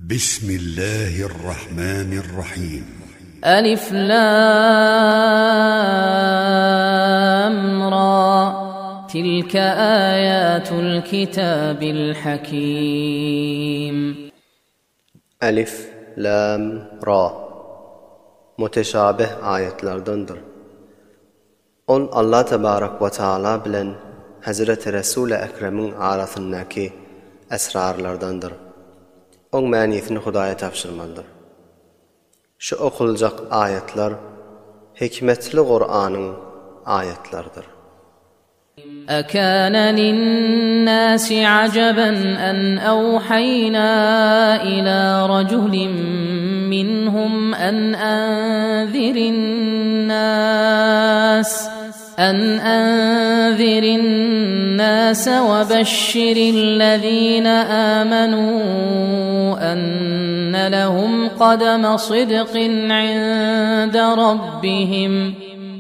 بسم الله الرحمن الرحيم. ألف لام را تلك آيات الكتاب الحكيم. ألف لام را متشابه ayetlerdendir. Allah Tebarek ve Teala bilen Hazreti Resul-i Ekrem'in arasındaki esrarlardandır. Ma'nisini Hudaya tafşırmalıdır. Şu okulacak ayetler hikmetli Kur'an'ın ayetlerdir. أكان للناس عجبا أن أوحينا إلى رجل منهم أن أنذر الناس وبشر الذين آمنوا أن لهم قدم صدق عند ربهم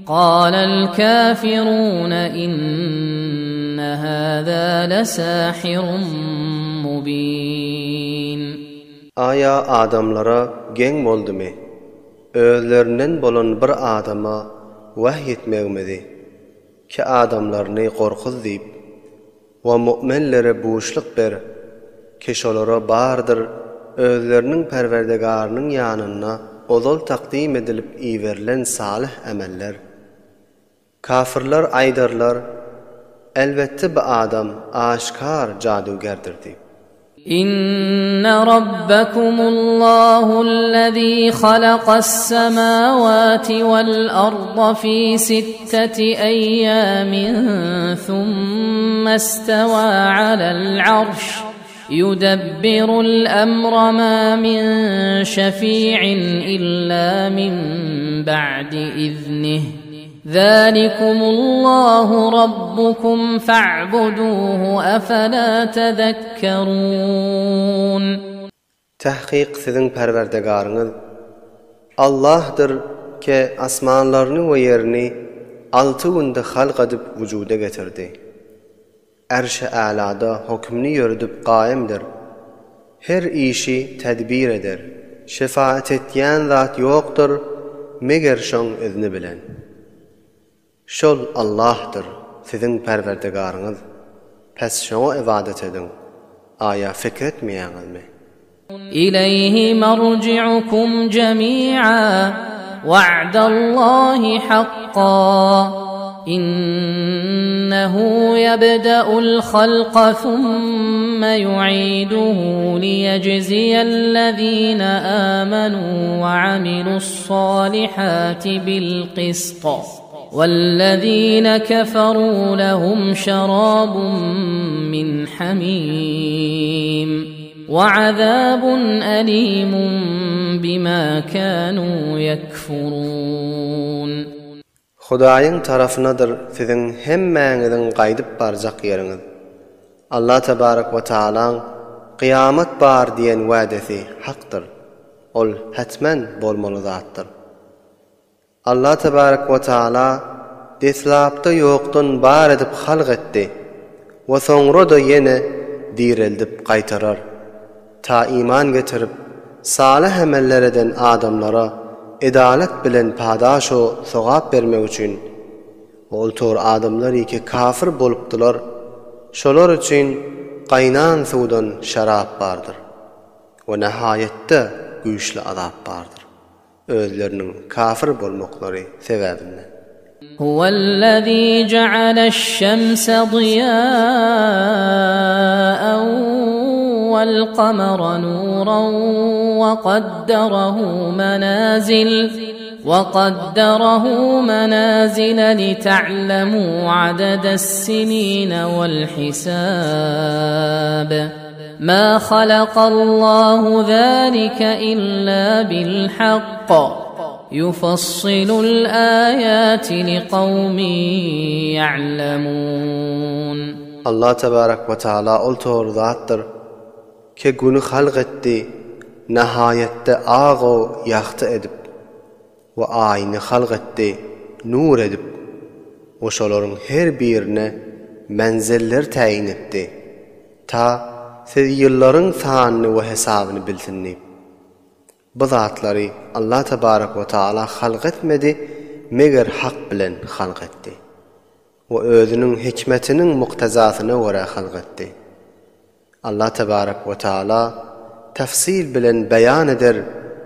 قال الكافرون إن هذا لساحر مبين. Aya adamlara gen boldu mu? Özlerinden bolan bir adama vahy etmegmedi ki adamlarını korkuz deyip ve müminlere boşluk ber ki şolara bardır özlerinin perverdegarının yanına ozal takdim edilip iverilen salih emeller. Kafirler aydarlar elbette bu adam aşkar cadugerdir deyip. إن ربكم الله الذي خلق السماوات والأرض في 6 أيام ثم استوى على العرش يدبر الأمر ما من شفيع إلا من بعد إذنه ذلكم الله ربكم فاعبدوه أفلا تذكرون. Tahqiq sizin perverdegarınız Allah'dır ki asmanlarını ve yerini 6 günde halq edip vücuda getirdi. Erş-i a'lada hükmünü yürüdüp qaimdir. Her işi tedbir eder. Şefaat etyen zat yoktur meger şoň izni bilen. Şol Allah'dır sizin perverdegarınız. Pes şoňa ibadet edin. Aya fikretmeýäňizmi? إليه مرجعكم جميعا وعد الله حقا إنه يبدأ الخلق ثم يعيده ليجزي الذين آمنوا وعملوا الصالحات بالقسط والذين كفروا لهم شراب من حميم وعذاب أليم بما كانوا يكفرون. Hudaýyň tarafynadyr siziň hemmäňiziň gaýdyp barjak ýeriňiz. Allah Tebarek we Taalaň kıyamet bar diýen wädesi hakdyr. Ol hatman bolmaly zatdyr. Allah Tebarek we Taala deslapda ýokdan bar edip halq etdi we soňra da ýene direldip gaýtarar. Ta iman getirip salih emeller eden adamlara edalet bilen padaş o sogap bermek üçin ol tor adamlar iki kafir bolupdylar. Şolar üçin qaynan suwdan şarap bardyr we nihayetde güýçli azap bardyr. Özleriniň kafir bolmaklary sebäbinden. هو الذي جعل الشمس ضياء والقمر نورا وقدره منازل لتعلموا عدد السنين والحساب ما خلق الله ذلك إلا بالحق يفصل الآيات لقوم يعلمون. Allah Tebarek ve Teala ol tor zatdyr ki günü halq etdi, nihayette ağo ýagty edip we aýyny halq etdi, nur edip oşolaryň her birine menziller taýin etdi. Ta siz yılların sanını we hesabını bilsinni. Bu zatları Allah tebarek ve taala halq etmedi, meger hak bilen halq etdi. Ve özünün hikmetinin muktezasına göre halq etdi. Allah tebarek ve taala tefsil bilen beyan eder,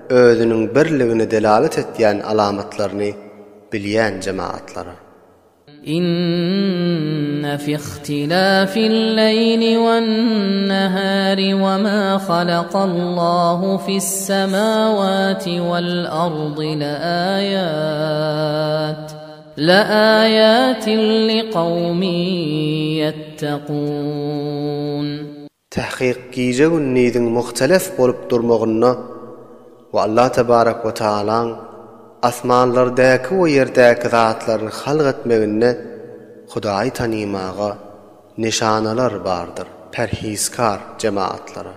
özünün birligini delalet etdiyen alamatlarını bilyen cemaatlara. إن في اختلاف الليل والنهار وما خلق الله في السماوات والأرض لآيات لقوم يتقون. تحقيق gije günnidin muhtelef bolup durmagyna we Allah tebarek we taalaň asmanlardaky we ýerdaky zatlaryny halq etmegine Hudaýy tanymaga nişanalar bardyr perhiskar cemaatlara.